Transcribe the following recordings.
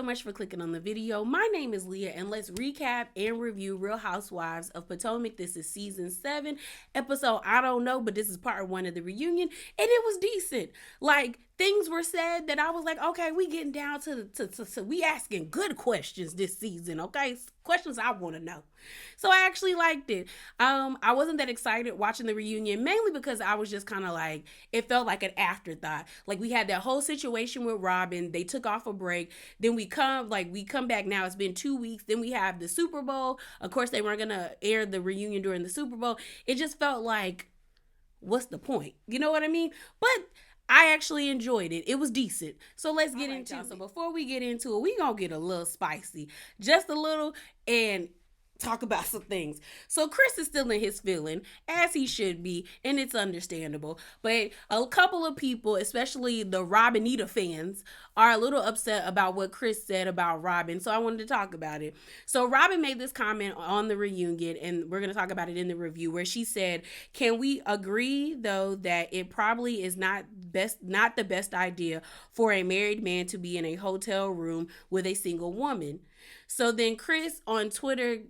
much for clicking on the video. My name is Leah, and let's recap and review Real Housewives of Potomac. This is season 7, episode I don't know, but this is part 1 of the reunion, and it was decent. Like, things were said that I was like, okay, we getting down to we asking good questions this season, okay? Questions I want to know. So I actually liked it. I wasn't that excited watching the reunion, mainly because I was just kind of like, it felt like an afterthought. Like, we had that whole situation with Robin. They took off a break. Then we come back now. It's been 2 weeks. Then we have the Super Bowl. Of course, they weren't going to air the reunion during the Super Bowl. It just felt like, what's the point? You know what I mean? But I actually enjoyed it. It was decent. So let's get into it. So before we get into it, we gonna get a little spicy. Just a little, and talk about some things. So Chris is still in his feeling, as he should be, and it's understandable. But a couple of people, especially the Robinita fans, are a little upset about what Chris said about Robin. So I wanted to talk about it. So Robin made this comment on the reunion, and we're going to talk about it in the review, where she said, "Can we agree though that it probably is not the best idea for a married man to be in a hotel room with a single woman?" So then Chris on Twitter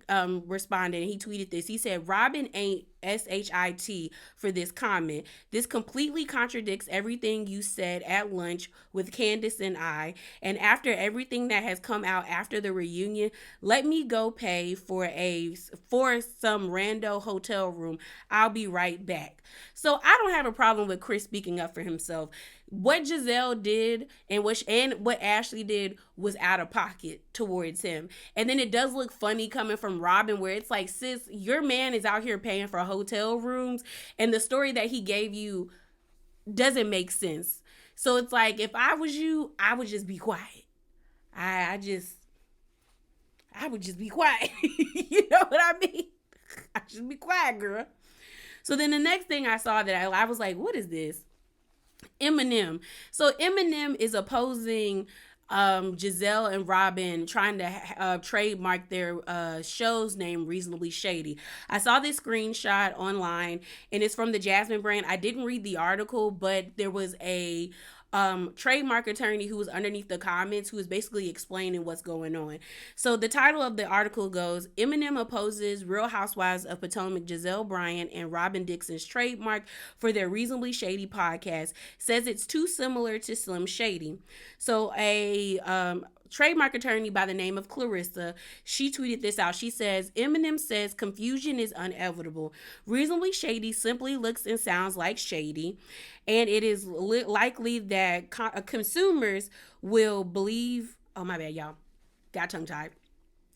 responded, and he tweeted this. He said, "Robin ain't SHIT for this comment. This completely contradicts everything you said at lunch with Candace and I. And after everything that has come out after the reunion, let me go pay for some rando hotel room. I'll be right back." So I don't have a problem with Chris speaking up for himself. What Giselle did and what Ashley did was out of pocket towards him. And then it does look funny coming from Robin, where it's like, sis, your man is out here paying for hotel rooms, and the story that he gave you doesn't make sense. So it's like, if I was you, I would just be quiet. I would just be quiet. You know what I mean? I should be quiet, girl. So then the next thing I saw that I was like, what is this? Eminem. So Eminem is opposing Giselle and Robin trying to trademark their show's name Reasonably Shady. I saw this screenshot online, and it's from the Jasmine brand. I didn't read the article, but there was a trademark attorney who was underneath the comments who was basically explaining what's going on. So the title of the article goes, "Eminem opposes Real Housewives of Potomac Giselle Bryant and Robin Dixon's trademark for their Reasonably Shady podcast. Says it's too similar to Slim Shady." So a trademark attorney by the name of Clarissa, she tweeted this out. She says, "Eminem says confusion is inevitable. Reasonably Shady simply looks and sounds like shady, and it is likely that consumers will believe." Oh, my bad, y'all. Got tongue-tied.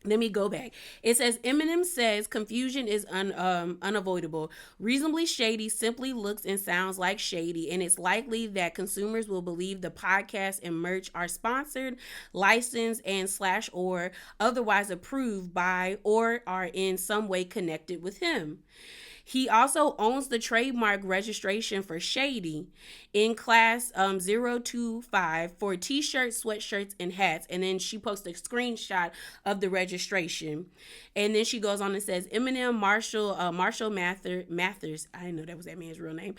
Let me go back. It says, "Eminem says confusion is unavoidable. Reasonably Shady simply looks and sounds like shady, and it's likely that consumers will believe the podcast and merch are sponsored, licensed, and /or otherwise approved by or are in some way connected with him. He also owns the trademark registration for Shady in class 025 for t-shirts, sweatshirts, and hats." And then she posts a screenshot of the registration. And then she goes on and says, "Eminem Marshall Mathers, I didn't know that was that man's real name,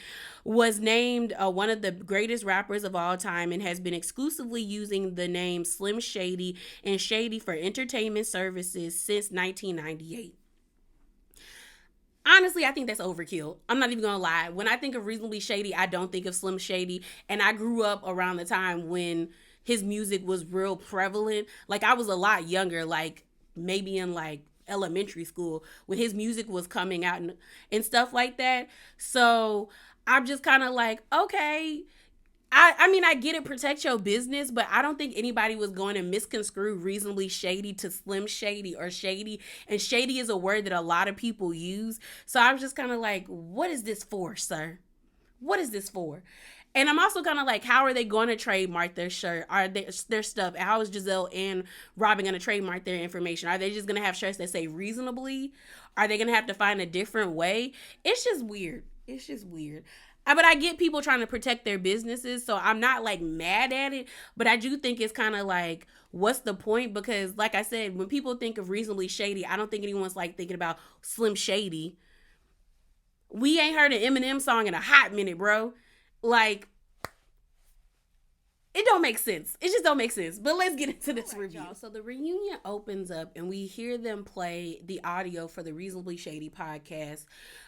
was named one of the greatest rappers of all time and has been exclusively using the name Slim Shady and Shady for entertainment services since 1998. Honestly, I think that's overkill. I'm not even gonna lie. When I think of Reasonably Shady, I don't think of Slim Shady. And I grew up around the time when his music was real prevalent. Like, I was a lot younger, like maybe in like elementary school, when his music was coming out and stuff like that. So I'm just kind of like, okay. I mean, I get it, protect your business, but I don't think anybody was going to misconstrue Reasonably Shady to Slim Shady or Shady. And shady is a word that a lot of people use. So I was just kind of like, what is this for, sir? What is this for? And I'm also kind of like, how are they going to trademark their shirt? Are their stuff? How is Giselle and Robin going to trademark their information? Are they just going to have shirts that say reasonably? Are they going to have to find a different way? It's just weird. It's just weird. But I get people trying to protect their businesses, so I'm not like mad at it, but I do think it's kind of like, what's the point? Because like I said, when people think of Reasonably Shady, I don't think anyone's like thinking about Slim Shady. We ain't heard an Eminem song in a hot minute, bro. Like, It don't make sense. It just don't make sense. But let's get into this review. Y'all. So the reunion opens up and we hear them play the audio for the Reasonably Shady podcast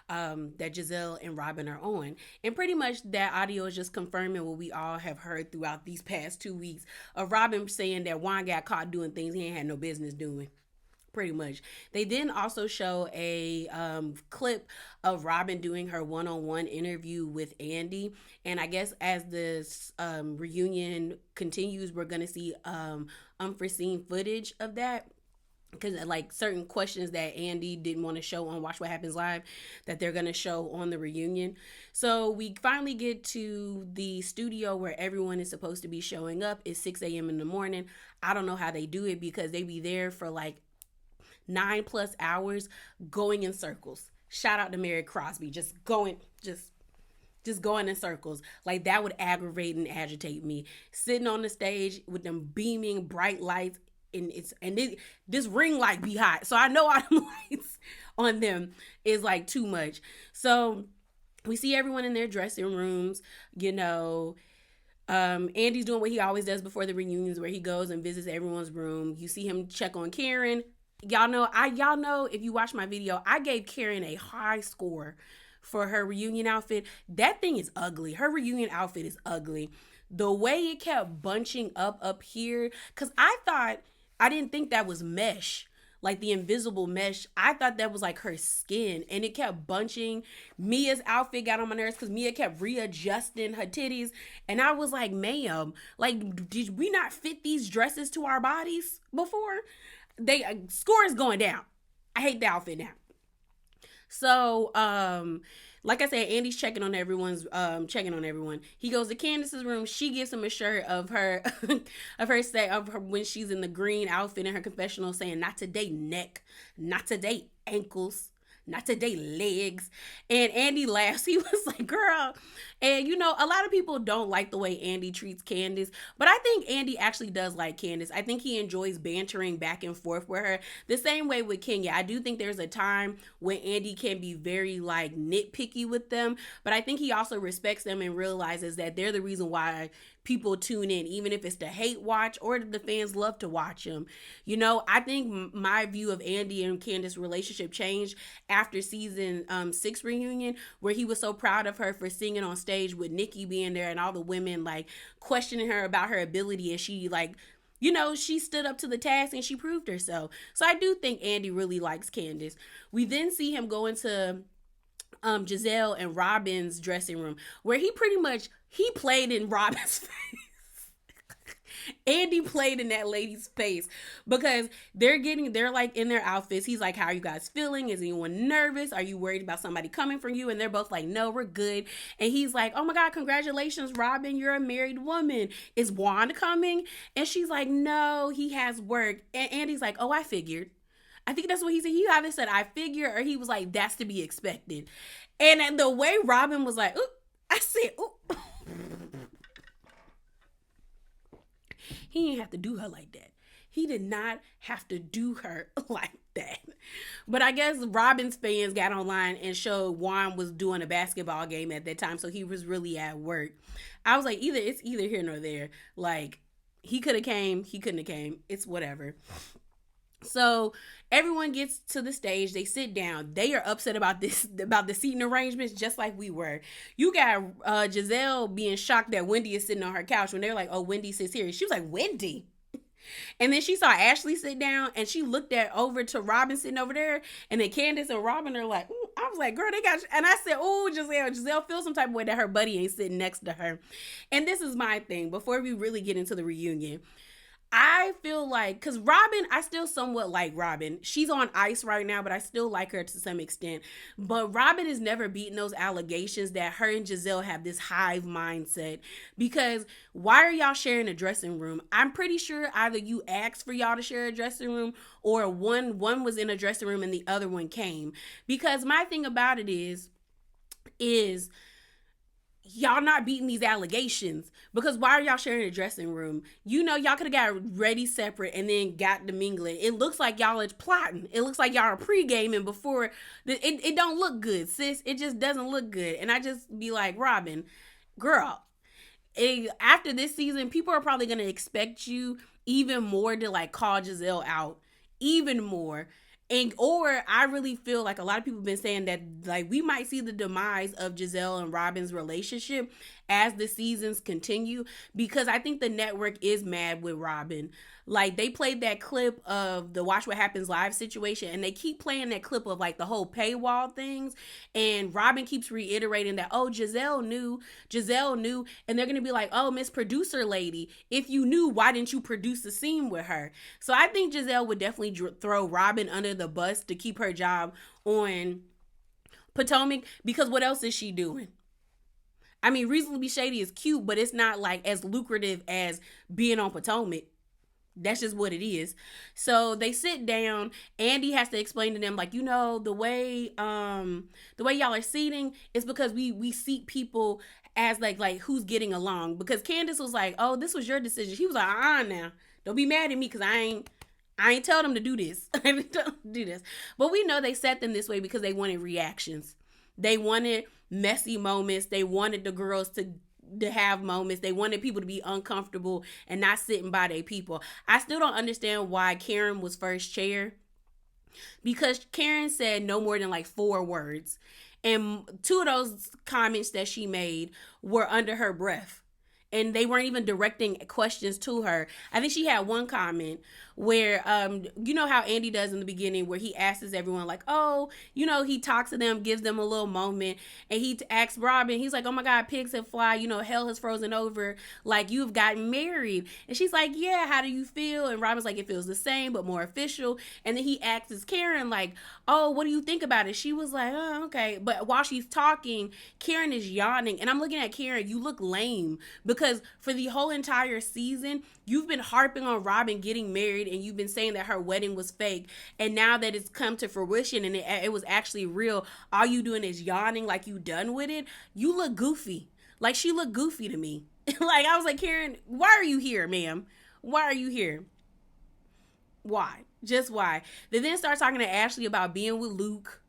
that Giselle and Robin are on. And pretty much that audio is just confirming what we all have heard throughout these past 2 weeks of Robin saying that Juan got caught doing things he ain't had no business doing. Pretty much. They then also show a clip of Robin doing her one-on-one interview with Andy. And I guess as this reunion continues, we're going to see unforeseen footage of that. Because like certain questions that Andy didn't want to show on Watch What Happens Live that they're going to show on the reunion. So we finally get to the studio where everyone is supposed to be showing up. It's 6 a.m. in the morning. I don't know how they do it because they be there for like 9+ hours going in circles. Shout out to Mary Crosby, just going in circles. Like that would aggravate and agitate me. Sitting on the stage with them beaming bright lights, and this ring light be hot, so I know all them lights on them is like too much. So we see everyone in their dressing rooms, Andy's doing what he always does before the reunions, where he goes and visits everyone's room. You see him check on Karen. Y'all know if you watch my video, I gave Karen a high score for her reunion outfit. That thing is ugly. Her reunion outfit is ugly. The way it kept bunching up here, because I didn't think that was mesh, like the invisible mesh. I thought that was like her skin, and it kept bunching. Mia's outfit got on my nerves because Mia kept readjusting her titties, and I was like, ma'am, like, did we not fit these dresses to our bodies before? Score is going down. I hate the outfit now. So, like I said, Andy's checking on everyone. He goes to Candace's room. She gives him a shirt of her, when she's in the green outfit in her confessional, saying, "Not today, neck. Not today, ankles. Not today, legs." And Andy laughs. He was like, girl. And a lot of people don't like the way Andy treats Candace, but I think Andy actually does like Candace. I think he enjoys bantering back and forth with her the same way with Kenya. I do think there's a time when Andy can be very like nitpicky with them, but I think he also respects them and realizes that they're the reason why people tune in, even if it's to hate watch or the fans love to watch him. I think my view of Andy and Candace's relationship changed after season 6 reunion, where he was so proud of her for singing on stage with Nikki being there and all the women like questioning her about her ability, and she she stood up to the task and she proved herself. So I do think Andy really likes Candace. We then see him go into Giselle and Robin's dressing room, where he played in Robin's face. Andy played in that lady's face because they're like in their outfits. He's like, how are you guys feeling? Is anyone nervous? Are you worried about somebody coming for you? And they're both like, no, we're good. And he's like, oh my God, congratulations, Robin. You're a married woman. Is Juan coming? And she's like, no, he has work. And Andy's like, oh, I figured. I think that's what he said. He either said, I figure, or he was like, that's to be expected. And the way Robin was like, ooh, I said, ooh. He didn't have to do her like that. He did not have to do her like that. But I guess Robin's fans got online and showed Juan was doing a basketball game at that time, so he was really at work. I was like, it's either here nor there. Like, he could have came, he couldn't have came. It's whatever. So everyone gets to the stage. They sit down. They are upset about the seating arrangements, just like we were. You got Giselle being shocked that Wendy is sitting on her couch when they're like, oh, Wendy sits here. She was like, Wendy? And then she saw Ashley sit down, and she looked over to Robin sitting over there, and then Candace and Robin are like, ooh. I was like, girl, they got you. And I said, oh, Giselle feels some type of way that her buddy ain't sitting next to her. And this is my thing before we really get into the reunion. I feel like, because Robin, I still somewhat like Robin. She's on ice right now, but I still like her to some extent. But Robin has never beaten those allegations that her and Giselle have this hive mindset. Because why are y'all sharing a dressing room? I'm pretty sure either you asked for y'all to share a dressing room, or one was in a dressing room and the other one came. Because my thing about it is y'all not beating these allegations, because why are y'all sharing a dressing room? Y'all could have got ready separate and then got to mingling. It looks like y'all are plotting. It looks like y'all are pre-gaming before. It don't look good, sis. It just doesn't look good. And I just be like, Robin, girl, after this season, people are probably going to expect you even more to like call Giselle out even more. And or I really feel like a lot of people have been saying that like we might see the demise of Giselle and Robin's relationship as the seasons continue, because I think the network is mad with Robin. Like they played that clip of the Watch What Happens Live situation, and they keep playing that clip of like the whole paywall things, and Robin keeps reiterating that, oh, Giselle knew, and they're gonna be like, oh, Miss Producer Lady, if you knew, why didn't you produce a scene with her? So I think Giselle would definitely throw Robin under the bus to keep her job on Potomac, because what else is she doing? I mean, Reasonably Shady is cute, but it's not like as lucrative as being on Potomac. That's just what it is. So they sit down. Andy has to explain to them, like, the way y'all are seating is because we seat people as like who's getting along. Because Candace was like, oh, this was your decision. He was like, now. Don't be mad at me because I ain't tell them to do this. I didn't tell them to do this. But we know they set them this way because they wanted reactions. They wanted messy moments. They wanted the girls to have moments. They wanted people to be uncomfortable and not sitting by their people. I still don't understand why Karen was first chair, because Karen said no more than like 4 words. And 2 of those comments that she made were under her breath, and they weren't even directing questions to her. I think she had one comment where, you know how Andy does in the beginning, where he asks everyone like, oh, he talks to them, gives them a little moment, and he asks Robin, he's like, oh my God, pigs have fly, hell has frozen over, like you've gotten married. And she's like, yeah, how do you feel? And Robin's like, it feels the same, but more official. And then he asks Karen like, oh, what do you think about it? She was like, oh, okay. But while she's talking, Karen is yawning, and I'm looking at Karen, you look lame, because for the whole entire season, you've been harping on Robin getting married, and you've been saying that her wedding was fake. And now that it's come to fruition and it was actually real, all you doing is yawning like you done with it. You look goofy. Like she looked goofy to me. Like I was like, Karen, why are you here, ma'am? Why are you here? Why? Just why? They then start talking to Ashley about being with Luke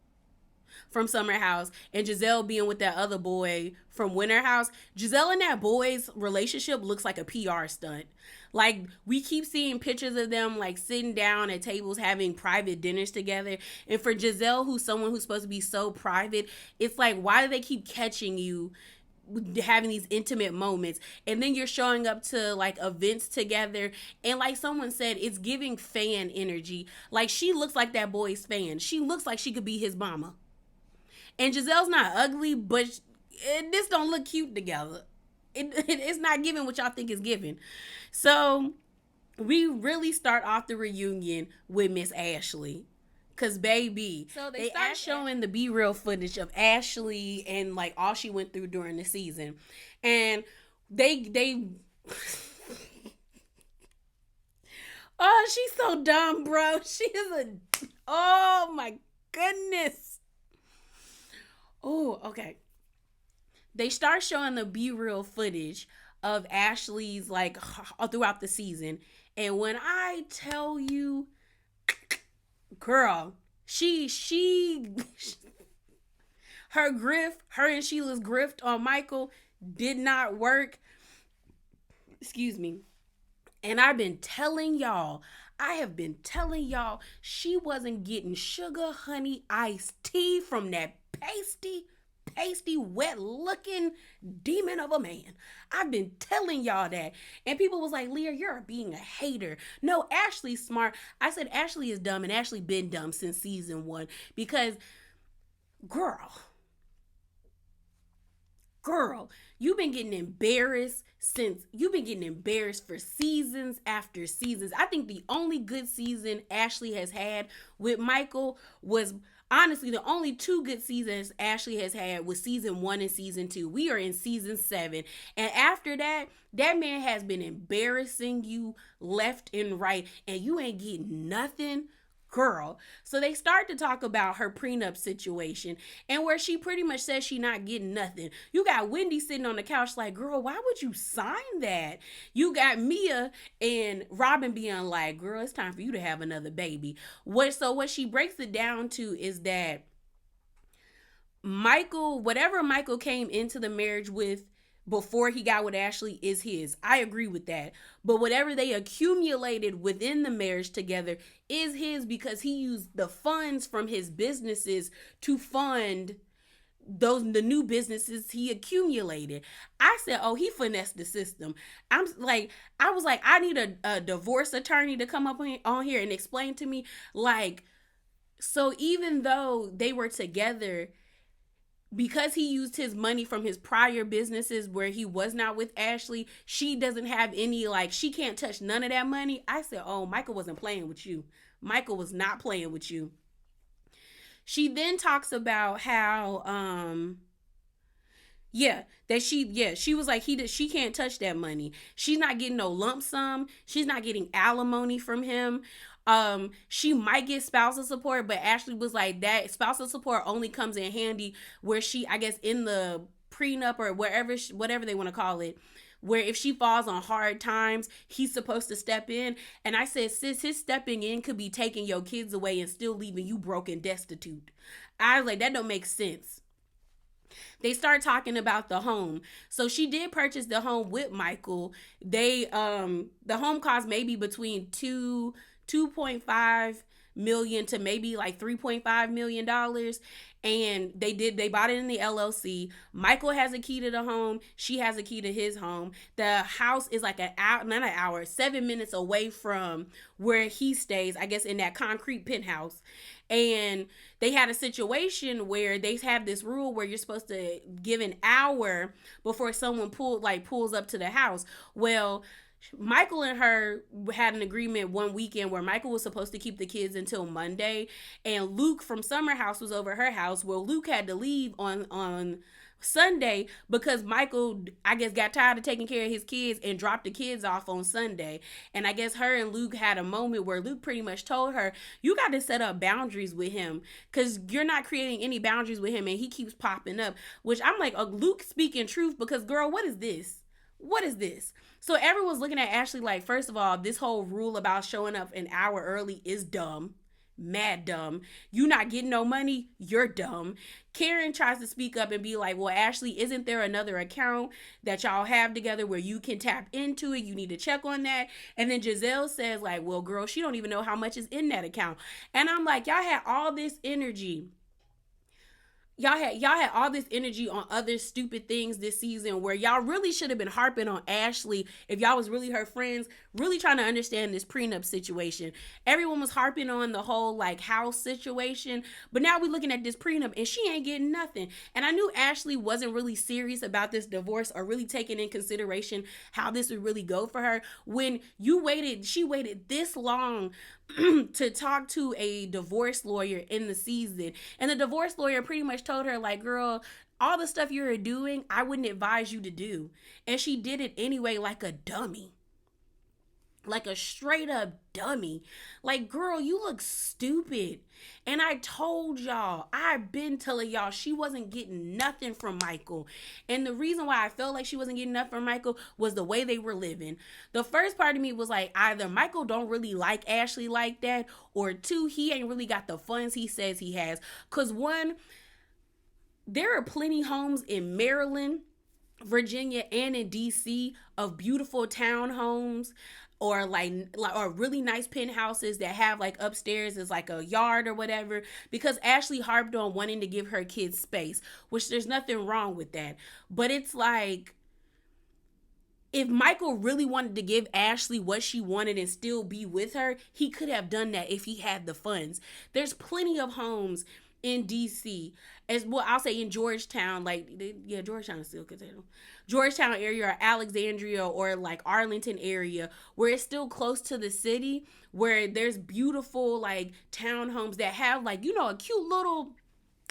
from Summer House and Giselle being with that other boy from Winter House. Giselle and that boy's relationship looks like a PR stunt. Like we keep seeing pictures of them like sitting down at tables having private dinners together. And for Giselle, who's someone who's supposed to be so private, it's like, why do they keep catching you having these intimate moments, and then you're showing up to like events together, and like someone said, it's giving fan energy. Like she looks like that boy's fan. She looks like she could be his mama. And Giselle's not ugly, but this don't look cute together. It's not giving what y'all think is giving. So we really start off the reunion with Miss Ashley. Cause baby, so they start showing the B-real footage of Ashley and like all she went through during the season. And they oh, she's so dumb, bro. She is oh my goodness. Oh, okay. They start showing the B-real footage of Ashley's like throughout the season. And when I tell you, girl, she her and Sheila's grift on Michael did not work. Excuse me. And I have been telling y'all, she wasn't getting sugar, honey, iced tea from that pasty, wet looking demon of a man. I've been telling y'all that. And people was like, Leah, you're being a hater. No, Ashley's smart. I said Ashley is dumb, and Ashley been dumb since season 1. Because, girl, you've been getting embarrassed for seasons after seasons. I think the only good season Ashley has had with Michael was, honestly, the only 2 good seasons Ashley has had was season 1 and season 2. We are in season 7. And after that, that man has been embarrassing you left and right, and you ain't getting nothing, girl. So they start to talk about her prenup situation, and where she pretty much says she not getting nothing. You got Wendy sitting on the couch like, girl, why would you sign that? You got Mia and Robin being like, girl, it's time for you to have another baby. What she breaks it down to is that whatever Michael came into the marriage with before he got with Ashley is his. I agree with that. But whatever they accumulated within the marriage together is his because he used the funds from his businesses to fund the new businesses he accumulated. I said, "Oh, he finessed the system." I was like, I need a divorce attorney to come up on here and explain to me, like, so even though they were together, because he used his money from his prior businesses where he was not with Ashley, she doesn't have any, like, she can't touch none of that money. I said, "Oh, Michael wasn't playing with you. Michael was not playing with you." She then talks about how yeah, she was like she can't touch that money. She's not getting no lump sum. She's not getting alimony from him. She might get spousal support, but Ashley was like that spousal support only comes in handy where she, I guess, in the prenup or wherever whatever they want to call it, where if she falls on hard times, he's supposed to step in. And I said, "Sis, his stepping in could be taking your kids away and still leaving you broke and destitute." I was like, that don't make sense. They start talking about the home. So she did purchase the home with Michael. They the home cost maybe between 2.5 million to maybe like $3.5 million. And they bought it in the LLC. Michael has a key to the home. She has a key to his home. The house is like an hour, not an hour, 7 minutes away from where he stays, I guess, in that concrete penthouse. And they had a situation where they have this rule where you're supposed to give an hour before someone pulls up to the house. Well, Michael and her had an agreement one weekend where Michael was supposed to keep the kids until Monday, and Luke from Summer House was over her house. Well, Luke had to leave on Sunday because Michael, I guess, got tired of taking care of his kids and dropped the kids off on Sunday. And I guess her and Luke had a moment where Luke pretty much told her, "You got to set up boundaries with him because you're not creating any boundaries with him and he keeps popping up." Which I'm like, Luke speaking truth, because girl, what is this? What is this? So everyone's looking at Ashley like, first of all, this whole rule about showing up an hour early is dumb. Mad dumb. You not getting no money, you're dumb. Karen tries to speak up and be like, "Well, Ashley, isn't there another account that y'all have together where you can tap into it? You need to check on that." And then Giselle says like, "Well, girl, she don't even know how much is in that account." And I'm like, y'all had all this energy. Y'all had all this energy on other stupid things this season where y'all really should have been harping on Ashley if y'all was really her friends, really trying to understand this prenup situation. Everyone was harping on the whole like house situation, but now we're looking at this prenup and she ain't getting nothing. And I knew Ashley wasn't really serious about this divorce or really taking in consideration how this would really go for her. When she waited this long to talk to a divorce lawyer in the season, and the divorce lawyer pretty much told her like, "Girl, all the stuff you're doing, I wouldn't advise you to do." And she did it anyway, like a dummy. Like a straight up dummy. Like, girl, you look stupid. And I told y'all, I've been telling y'all she wasn't getting nothing from Michael. And the reason why I felt like she wasn't getting nothing from Michael was the way they were living. The first part of me was like, either Michael don't really like Ashley like that, or two, he ain't really got the funds he says he has. Because one, there are plenty homes in Maryland, Virginia, and in DC of beautiful townhomes or or really nice penthouses that have like upstairs is like a yard or whatever, because Ashley harped on wanting to give her kids space, which there's nothing wrong with that. But it's like, if Michael really wanted to give Ashley what she wanted and still be with her, he could have done that if he had the funds. There's plenty of homes in DC, as well, I'll say in Georgetown, like, yeah, Georgetown is still considered Georgetown area, or Alexandria, or like Arlington area, where it's still close to the city, where there's beautiful like townhomes that have like, a cute little,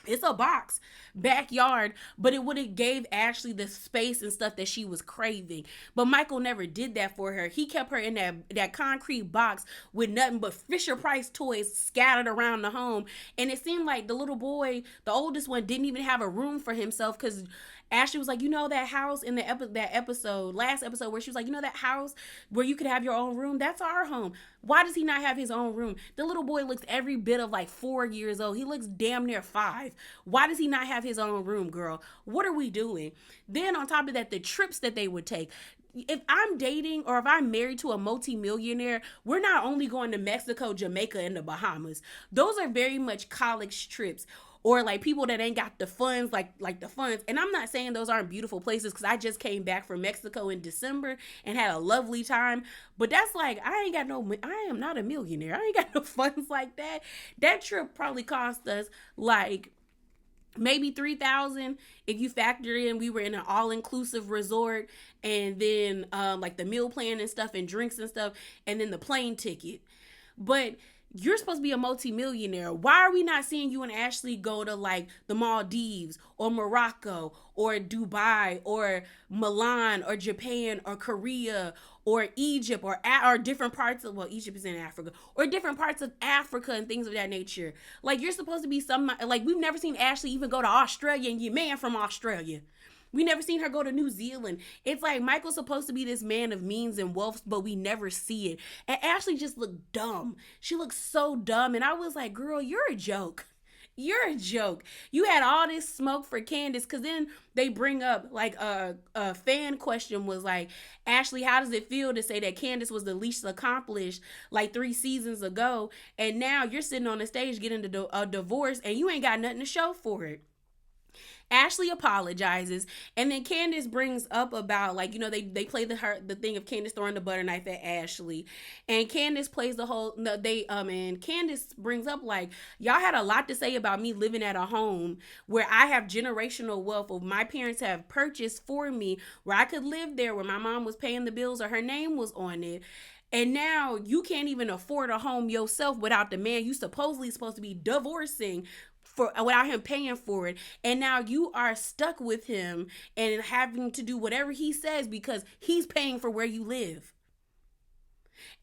it's a box backyard, but it would have gave Ashley the space and stuff that she was craving. But Michael never did that for her. He kept her in that concrete box with nothing but Fisher Price toys scattered around the home. And it seemed like the little boy, the oldest one, didn't even have a room for himself, because Ashley was like, you know that house in last episode where she was like, you know that house where you could have your own room? That's our home. Why does he not have his own room? The little boy looks every bit of like 4 years old. He looks damn near 5. Why does he not have his own room, girl? What are we doing? Then on top of that, the trips that they would take. If I'm dating or if I'm married to a multimillionaire, we're not only going to Mexico, Jamaica, and the Bahamas. Those are very much college trips, or like people that ain't got the funds, like the funds. And I'm not saying those aren't beautiful places, because I just came back from Mexico in December and had a lovely time. But that's like, I am not a millionaire. I ain't got no funds like that. That trip probably cost us like maybe 3,000 if you factor in we were in an all-inclusive resort, and then like the meal plan and stuff and drinks and stuff, and then the plane ticket. But you're supposed to be a multimillionaire. Why are we not seeing you and Ashley go to like the Maldives or Morocco or Dubai or Milan or Japan or Korea or Egypt or different parts of, well, Egypt is in Africa, or different parts of Africa and things of that nature? Like, you're supposed to be like, we've never seen Ashley even go to Australia, and your man from Australia. We never seen her go to New Zealand. It's like Michael's supposed to be this man of means and wealth, but we never see it. And Ashley just looked dumb. She looked so dumb. And I was like, girl, you're a joke. You're a joke. You had all this smoke for Candace, because then they bring up like a fan question was like, Ashley, how does it feel to say that Candace was the least accomplished like 3 seasons ago, and now you're sitting on the stage getting a divorce and you ain't got nothing to show for it? Ashley apologizes, and then Candace brings up about, like, you know, they play the thing of Candace throwing the butter knife at Ashley, and Candace plays the whole no, they and Candace brings up like, y'all had a lot to say about me living at a home where I have generational wealth, or my parents have purchased for me, where I could live there, where my mom was paying the bills or her name was on it. And now you can't even afford a home yourself without the man you supposedly supposed to be divorcing for, without him paying for it. And now you are stuck with him and having to do whatever he says because he's paying for where you live.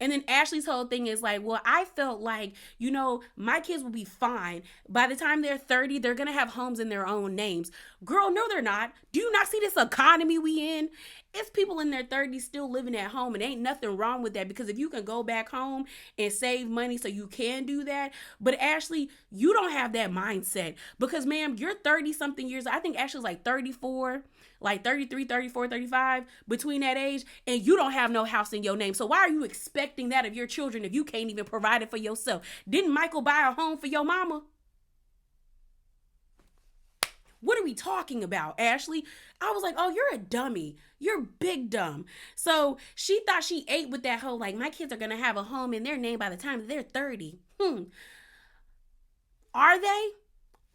And then Ashley's whole thing is like, well, I felt like, you know, my kids will be fine. By the time they're 30, they're going to have homes in their own names. Girl, no, they're not. Do you not see this economy we in? It's people in their 30s still living at home, and ain't nothing wrong with that, because if you can go back home and save money so you can do that. But Ashley, you don't have that mindset, because, ma'am, you're 30 something years. I think Ashley's like 34, like 33, 34, 35, between that age, and you don't have no house in your name. So why are you expecting that of your children if you can't even provide it for yourself? Didn't Michael buy a home for your mama? What are we talking about, Ashley? I was like, oh, you're a dummy. You're big dumb. So she thought she ate with that whole, like, my kids are going to have a home in their name by the time they're 30. Are they?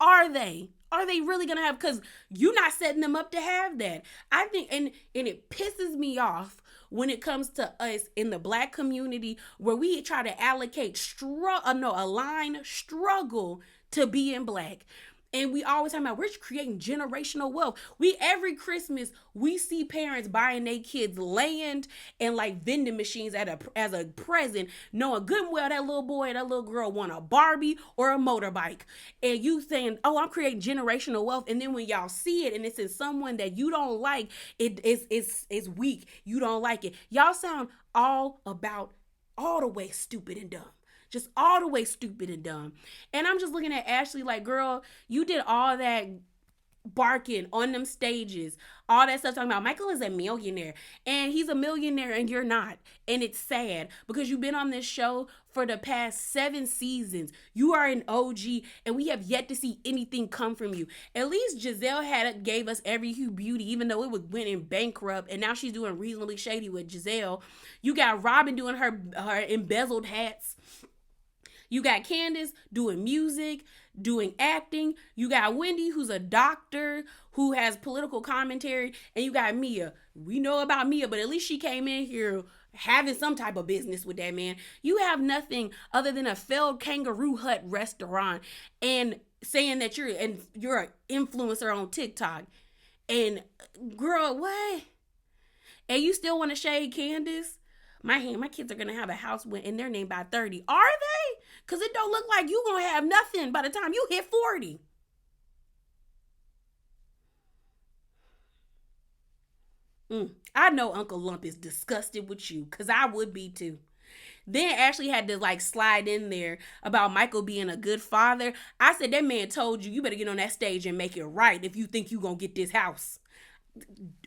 Are they? Are they really going to have, because you're not setting them up to have that. I think, and it pisses me off when it comes to us in the Black community, where we try to allocate align struggle to being Black. And we always talk about, we're creating generational wealth. Every Christmas, we see parents buying their kids land and like vending machines as a present, knowing good and well that little boy and that little girl want a Barbie or a motorbike. And you saying, oh, I'm creating generational wealth. And then when y'all see it and it's in someone that you don't like, it's weak. You don't like it. Y'all sound all the way stupid and dumb. Just all the way stupid and dumb. And I'm just looking at Ashley like, girl, you did all that barking on them stages, all that stuff talking about Michael is a millionaire, and he's a millionaire and you're not. And it's sad, because you've been on this show for the past 7 seasons. You are an OG, and we have yet to see anything come from you. At least Giselle gave us Every Hue Beauty, even though it went in bankrupt, and now she's doing Reasonably Shady with Giselle. You got Robin doing her embezzled hats. You got Candace doing music, doing acting. You got Wendy, who's a doctor, who has political commentary. And you got Mia. We know about Mia, but at least she came in here having some type of business with that man. You have nothing other than a failed Kangaroo Hut restaurant and saying that you're an influencer on TikTok. And girl, what? And you still want to shade Candace? My kids are going to have a house in their name by 30. Are they? Because it don't look like you going to have nothing by the time you hit 40. I know Uncle Lump is disgusted with you, because I would be too. Then Ashley had to like slide in there about Michael being a good father. I said, that man told you, you better get on that stage and make it right if you think you gonna get this house.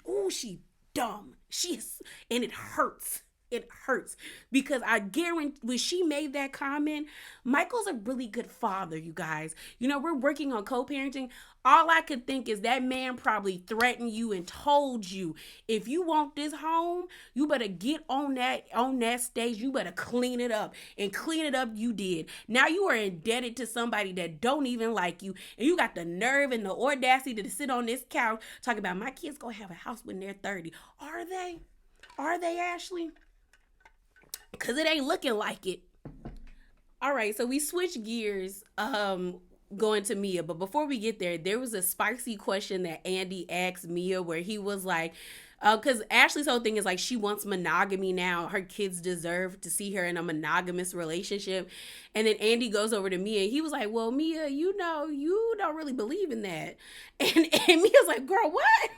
Ooh, she dumb. She's, and it hurts. It hurts because I guarantee when she made that comment, Michael's a really good father, you guys. You know, we're working on co-parenting. All I could think is that man probably threatened you and told you, if you want this home, you better get on that stage. You better clean it up. And clean it up you did. Now you are indebted to somebody that don't even like you. And you got the nerve and the audacity to sit on this couch talking about my kids gonna have a house when they're 30. Are they? Are they, Ashley? Because it ain't looking like it. All right, so we switch gears going to Mia, but before we get there was a spicy question that Andy asked Mia where he was like, because Ashley's whole thing is like she wants monogamy now. Her kids deserve to see her in a monogamous relationship. And then Andy goes over to Mia. He was like, well, Mia, you know, you don't really believe in that. And Mia's like, girl, what?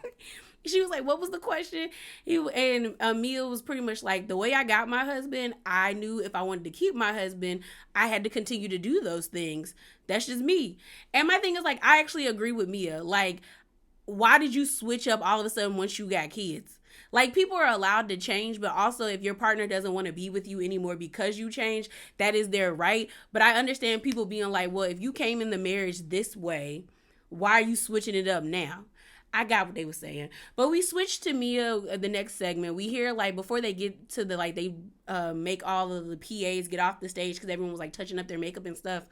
She was like, what was the question? Mia was pretty much like, the way I got my husband, I knew if I wanted to keep my husband, I had to continue to do those things. That's just me. And my thing is like, I actually agree with Mia. Like, why did you switch up all of a sudden once you got kids? Like, people are allowed to change, but also if your partner doesn't want to be with you anymore because you changed, that is their right. But I understand people being like, well, if you came in the marriage this way, why are you switching it up now? I got what they were saying. But we switched to Mia, the next segment. We hear, like, before they get to the, like, they make all of the PAs get off the stage because everyone was, like, touching up their makeup and stuff.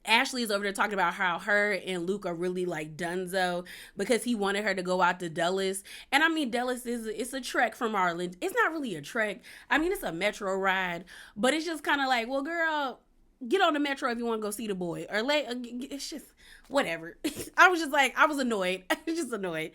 Ashley is over there talking about how her and Luke are really like donezo because he wanted her to go out to Dulles. And I mean, Dulles it's a trek from Arlen. It's not really a trek. I mean, it's a metro ride, but it's just kind of like, well, girl, get on the metro if you want to go see the boy, or it's just whatever. I was just like, I was annoyed. I was just annoyed.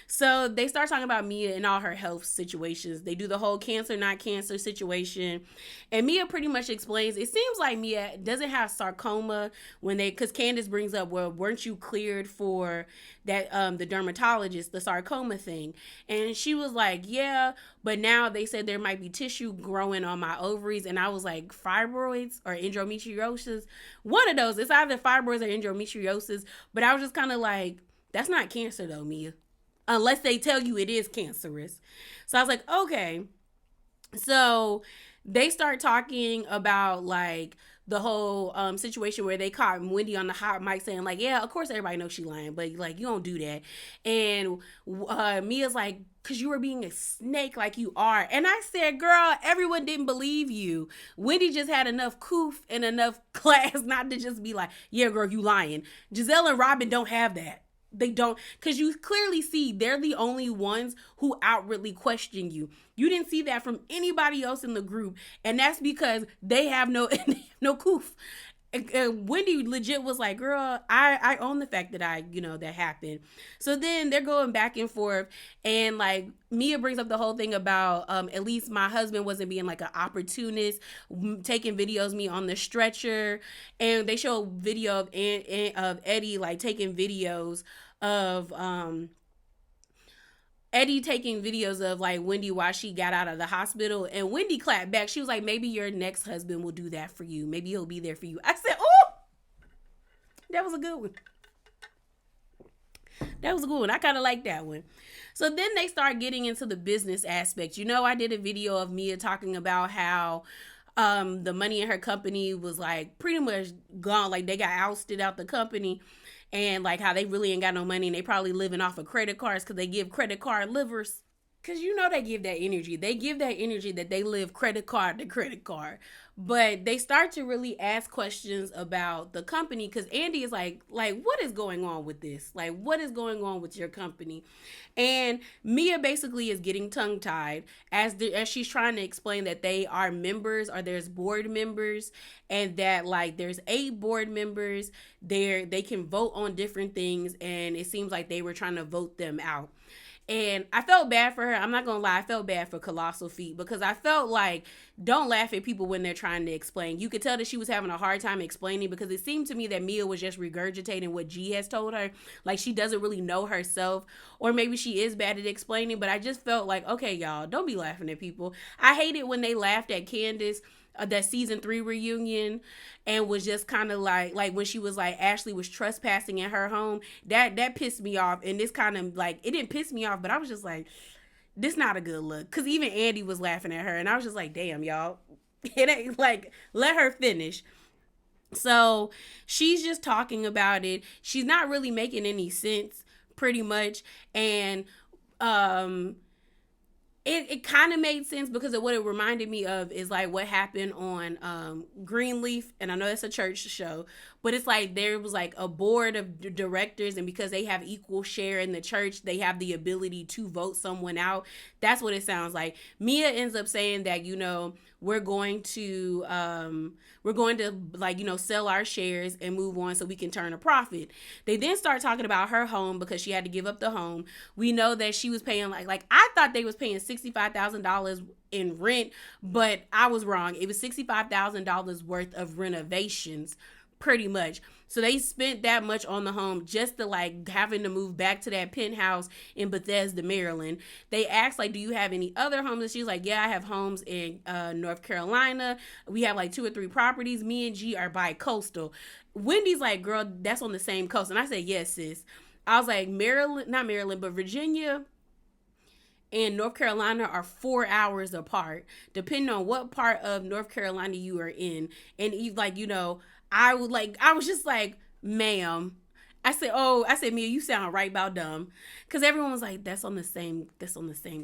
So they start talking about Mia and all her health situations. They do the whole cancer, not cancer situation. And Mia pretty much explains, it seems like Mia doesn't have sarcoma because Candace brings up, well, weren't you cleared for that, the dermatologist, the sarcoma thing? And she was like, yeah, but now they said there might be tissue growing on my ovaries. And I was like, fibroids or endometriosis? One of those. It's either fibroids or endometriosis. But I was just kind of like, that's not cancer though, Mia. Unless they tell you it is cancerous. So I was like, okay. So they start talking about like the whole situation where they caught Wendy on the hot mic saying like, yeah, of course everybody knows she lying, but like, you don't do that. And Mia's like, because you were being a snake like you are. And I said, girl, everyone didn't believe you. Wendy just had enough coof and enough class not to just be like, yeah, girl, you lying. Giselle and Robin don't have that. They don't, because you clearly see they're the only ones who outwardly question you. You didn't see that from anybody else in the group, and that's because they have no coof. Wendy legit was like, girl, I own the fact that that happened. So then they're going back and forth, and like Mia brings up the whole thing about at least my husband wasn't being like an opportunist, taking videos of me on the stretcher. And they show a video of Eddie like taking videos of Eddie taking videos of like Wendy while she got out of the hospital, and Wendy clapped back. She was like, maybe your next husband will do that for you. Maybe he'll be there for you. I said, oh, that was a good one. That was a good one. I kind of like that one. So then they start getting into the business aspect. You know, I did a video of Mia talking about how the money in her company was like pretty much gone. Like they got ousted out the company. And like how they really ain't got no money and they probably living off of credit cards because they give credit card livers. Because you know they give that energy. They give that energy that they live credit card to credit card. But they start to really ask questions about the company because Andy is like, what is going on with this? Like, what is going on with your company? And Mia basically is getting tongue-tied as she's trying to explain that they are members or there's board members and that like there's 8 board members. They can vote on different things and it seems like they were trying to vote them out. And I felt bad for her. I'm not gonna lie, I felt bad for Colossal Feet because I felt like don't laugh at people when they're trying to explain. You could tell that she was having a hard time explaining because it seemed to me that Mia was just regurgitating what G has told her. Like she doesn't really know herself, or maybe she is bad at explaining. But I just felt like, okay, y'all, don't be laughing at people. I hated when they laughed at Candace, that season 3 reunion, and was just kind of like when she was like Ashley was trespassing in her home. That pissed me off, and this kind of like it didn't piss me off, but I was just like, this not a good look, because even Andy was laughing at her, and I was just like, damn, y'all, it ain't like, let her finish. So she's just talking about it. She's not really making any sense, pretty much. And it kind of made sense because of what it reminded me of is like what happened on Greenleaf, and I know that's a church show, but it's like there was like a board of directors, and because they have equal share in the church, they have the ability to vote someone out. That's what it sounds like. Mia ends up saying that, we're going to like, sell our shares and move on so we can turn a profit. They then start talking about her home because she had to give up the home. We know that she was paying like I thought they was paying $65,000 in rent, but I was wrong. It was $65,000 worth of renovations, pretty much. So they spent that much on the home just to like having to move back to that penthouse in Bethesda, Maryland. They asked like, do you have any other homes? And she's like, yeah, I have homes in North Carolina. We have like 2 or 3 properties. Me and G are bi-coastal. Wendy's like, girl, that's on the same coast. And I said, yes, sis. I was like, Maryland, not Maryland, but Virginia and North Carolina are 4 hours apart, depending on what part of North Carolina you are in. And like, I was just like, ma'am. I said, Mia, you sound right about dumb. Cause everyone was like, that's on the same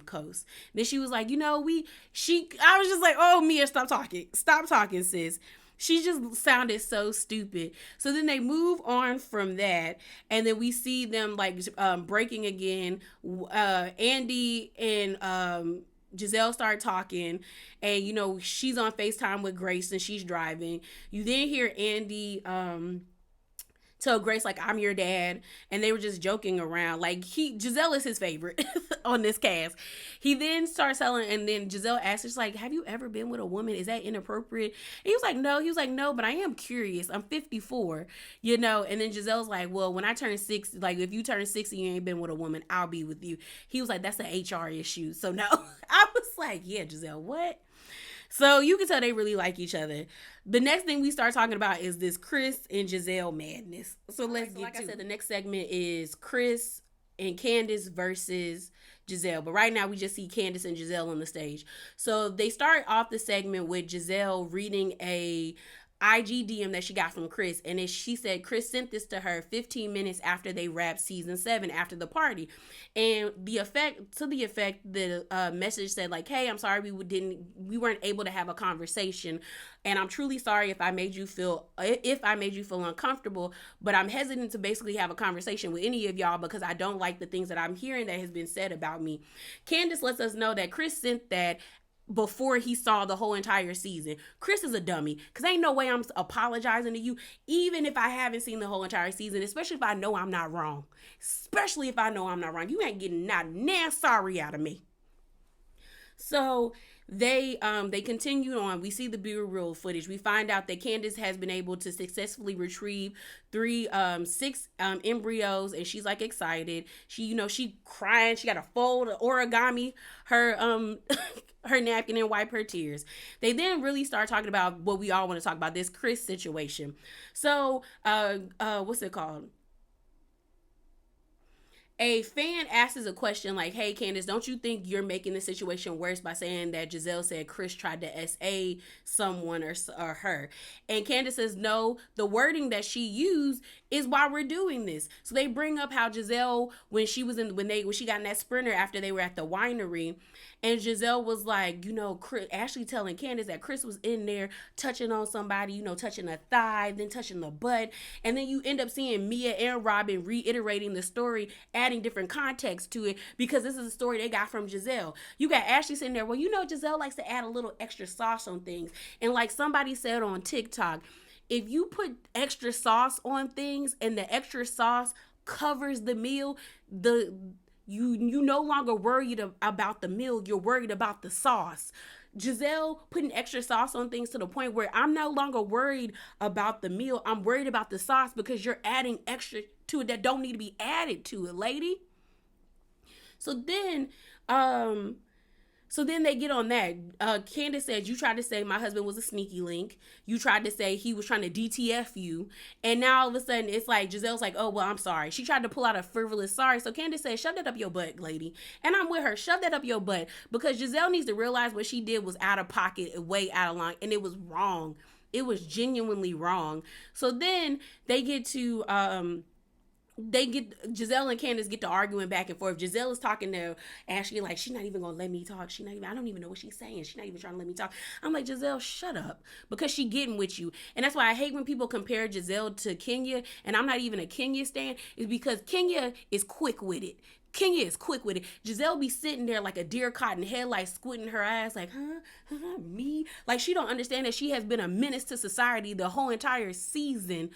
coast. Then she was like, I was just like, oh, Mia, stop talking, sis. She just sounded so stupid. So then they move on from that, and then we see them like breaking again. Andy and Giselle start talking, and she's on FaceTime with Grace and she's driving. You then hear Andy tell Grace like, I'm your dad, and they were just joking around. Like Giselle is his favorite on this cast. He then starts telling, and then Giselle asks, she's like, have you ever been with a woman? Is that inappropriate? And he was like, no. He was like, no, but I am curious. I'm 54, and then Giselle's like, well, when I turn 60, like if you turn 60 and you ain't been with a woman, I'll be with you. He was like, that's an HR issue. So no. I was like, yeah, Giselle, what? So you can tell they really like each other. The next thing we start talking about is this Chris and Giselle madness. So let's get like I said, the next segment is Chris and Candace versus Giselle. But right now we just see Candace and Giselle on the stage. So they start off the segment with Giselle reading a IG DM that she got from Chris, and she said Chris sent this to her 15 minutes after they wrapped season 7 after the party, and the message said like, hey, I'm sorry we weren't able to have a conversation, and I'm truly sorry if I made you feel uncomfortable, but I'm hesitant to basically have a conversation with any of y'all because I don't like the things that I'm hearing that has been said about me. Candace lets us know that Chris sent that before he saw the whole entire season. Chris is a dummy, because ain't no way I'm apologizing to you, even if I haven't seen the whole entire season, especially if I know I'm not wrong. You ain't getting not sorry out of me. So they continue on. We see the bureau footage. We find out that Candace has been able to successfully retrieve 6 embryos, and she's like excited. She crying. She got to fold origami her her napkin and wipe her tears. They then really start talking about what we all want to talk about, this Chris situation. So what's it called? A fan asks a question like, hey, Candace, don't you think you're making the situation worse by saying that Giselle said Chris tried to SA someone or her? And Candace says, no, the wording that she used is why we're doing this. So they bring up how Giselle, when she got in that Sprinter after they were at the winery, and Giselle was like, Chris, Ashley telling Candace that Chris was in there touching on somebody, touching a thigh, then touching the butt. And then you end up seeing Mia and Robin reiterating the story, adding different context to it, because this is a story they got from Giselle. You got Ashley sitting there, well, Giselle likes to add a little extra sauce on things. And like somebody said on TikTok, if you put extra sauce on things and the extra sauce covers the meal, You no longer worried about the meal. You're worried about the sauce. Giselle putting extra sauce on things to the point where I'm no longer worried about the meal. I'm worried about the sauce because you're adding extra to it that don't need to be added to it, lady. So then, um, so then they get on that. Candace said, you tried to say my husband was a sneaky link. You tried to say he was trying to DTF you. And now all of a sudden it's like Giselle's like, oh, well, I'm sorry. She tried to pull out a frivolous sorry. So Candace said, shove that up your butt, lady. And I'm with her. Shove that up your butt. Because Giselle needs to realize what she did was out of pocket, way out of line. And it was wrong. It was genuinely wrong. So then they get to Giselle and Candace get to arguing back and forth. Giselle is talking to Ashley like, she's not even gonna let me talk. I don't even know what she's saying. She's not even trying to let me talk. I'm like, Giselle, shut up. Because she getting with you. And that's why I hate when people compare Giselle to Kenya. And I'm not even a Kenya stan. Is because Kenya is quick with it. Kenya is quick with it. Giselle be sitting there like a deer caught in headlights, squinting her eyes like, me? Like she don't understand that she has been a menace to society the whole entire season.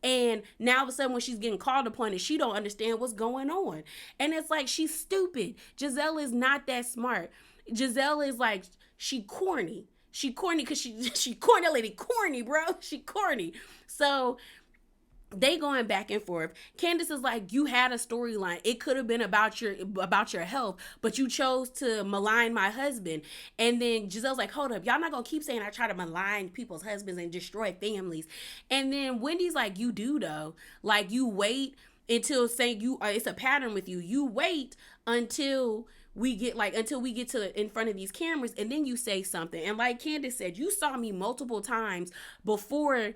And now all of a sudden when she's getting called upon and she don't understand what's going on. And it's like, she's stupid. Giselle is not that smart. Giselle is like, she corny. She corny because she corny, lady, corny, bro. She corny. So they going back and forth. Candace is like, you had a storyline. It could have been about your health, but you chose to malign my husband. And then Giselle's like, hold up, y'all not gonna keep saying I try to malign people's husbands and destroy families. And then Wendy's like, you do though. Like you wait until saying it's a pattern with you. You wait until we get to in front of these cameras and then you say something. And like Candace said, you saw me multiple times before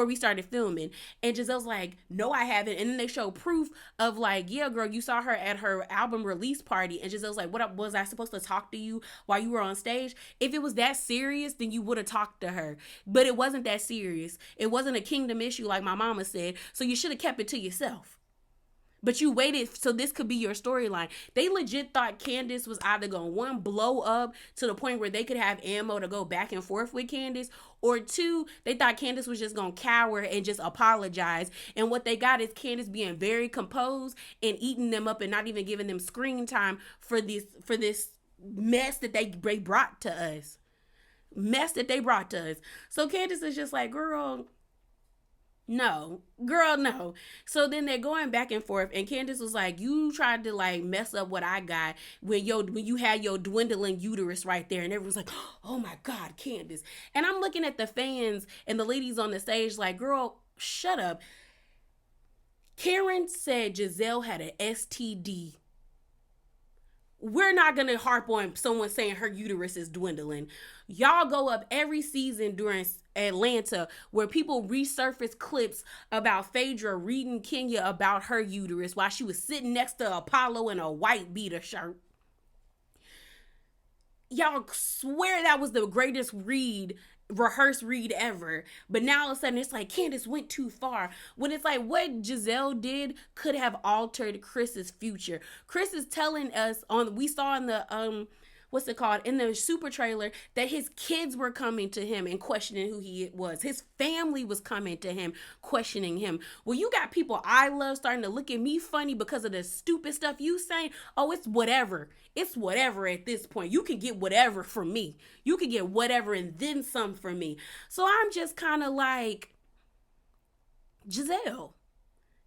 we started filming. And Giselle's like, no, I haven't. And then they show proof of like, yeah, girl, you saw her at her album release party. And Giselle's like, what was I supposed to talk to you while you were on stage? If it was that serious, then you would have talked to her. But it wasn't that serious. It wasn't a kingdom issue like my mama said. So you should have kept it to yourself. But you waited so this could be your storyline. They legit thought Candace was either going to, one, blow up to the point where they could have ammo to go back and forth with Candace, or two, they thought Candace was just going to cower and just apologize. And what they got is Candace being very composed and eating them up and not even giving them screen time for this mess that they brought to us. So Candace is just like, girl, no, girl, no. So then they're going back and forth, and Candace was like, you tried to like mess up what I got when you had your dwindling uterus right there. And everyone's like, oh my God, Candace. And I'm looking at the fans and the ladies on the stage like, girl, shut up. Karen said Giselle had an STD. We're not going to harp on someone saying her uterus is dwindling. Y'all go up every season during Atlanta where people resurface clips about Phaedra reading Kenya about her uterus while she was sitting next to Apollo in a white beater shirt. Y'all swear that was the greatest rehearsed read ever. But now all of a sudden it's like Candace went too far. When it's like what Giselle did could have altered Chris's future. Chris is telling us we saw in the in the super trailer that his kids were coming to him and questioning who he was. His family was coming to him, questioning him. Well, you got people I love starting to look at me funny because of the stupid stuff you saying. Oh, it's whatever. It's whatever at this point. You can get whatever from me. You can get whatever and then some from me. So I'm just kind of like, Giselle,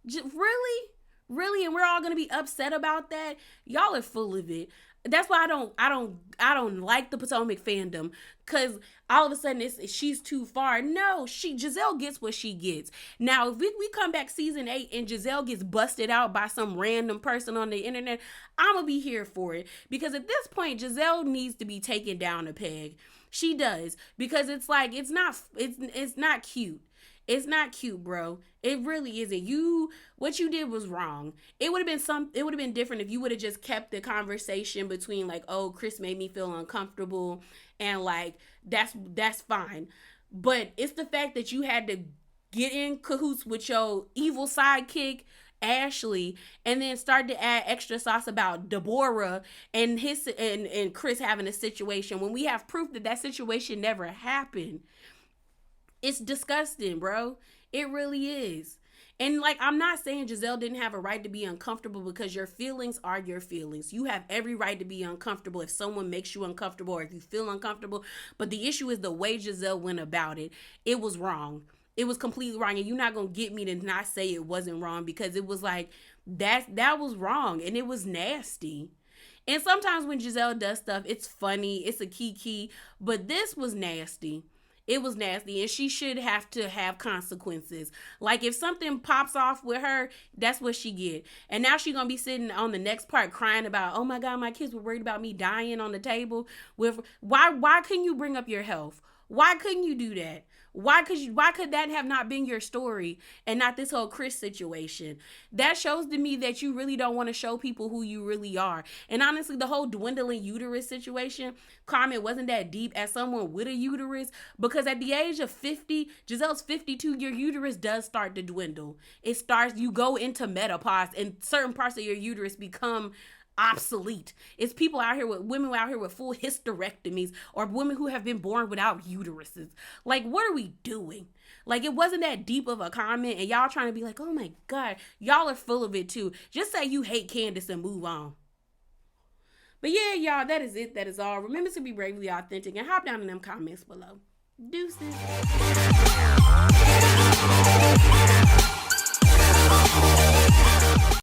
really? Really? And we're all going to be upset about that? Y'all are full of it. That's why I don't like the Potomac fandom, because all of a sudden she's too far. No, Giselle gets what she gets. Now, if we come back season 8 and Giselle gets busted out by some random person on the internet, I'm gonna be here for it, because at this point Giselle needs to be taken down a peg. She does, because it's like it's not cute. It's not cute, bro. It really isn't. What you did was wrong. It would have been different if you would have just kept the conversation between like, oh, Chris made me feel uncomfortable, and like that's fine. But it's the fact that you had to get in cahoots with your evil sidekick Ashley, and then start to add extra sauce about Deborah and and Chris having a situation when we have proof that situation never happened. It's disgusting, bro. It really is. And like, I'm not saying Giselle didn't have a right to be uncomfortable, because your feelings are your feelings. You have every right to be uncomfortable if someone makes you uncomfortable or if you feel uncomfortable. But the issue is the way Giselle went about it. It was wrong. It was completely wrong. And you're not going to get me to not say it wasn't wrong, because it was like, that was wrong and it was nasty. And sometimes when Giselle does stuff, it's funny, it's a kiki, but this was nasty. It was nasty, and she should have to have consequences. Like, if something pops off with her, that's what she get. And now she gonna be sitting on the next part crying about, oh my God, my kids were worried about me dying on the table. With why couldn't you bring up your health? Why couldn't you do that? Why could that have not been your story and not this whole Chris situation? That shows to me that you really don't want to show people who you really are. And honestly, the whole dwindling uterus situation, Carmen, wasn't that deep as someone with a uterus, because at the age of 50, Giselle's 52, your uterus does start to dwindle. You go into menopause and certain parts of your uterus become obsolete. It's women out here with full hysterectomies, or women who have been born without uteruses. Like, what are we doing? Like, it wasn't that deep of a comment, and y'all trying to be like, oh my God, y'all are full of it too. Just say you hate Candace and move on. But yeah, y'all, that is it. That is all. Remember to be bravely authentic and hop down in them comments below. Deuces.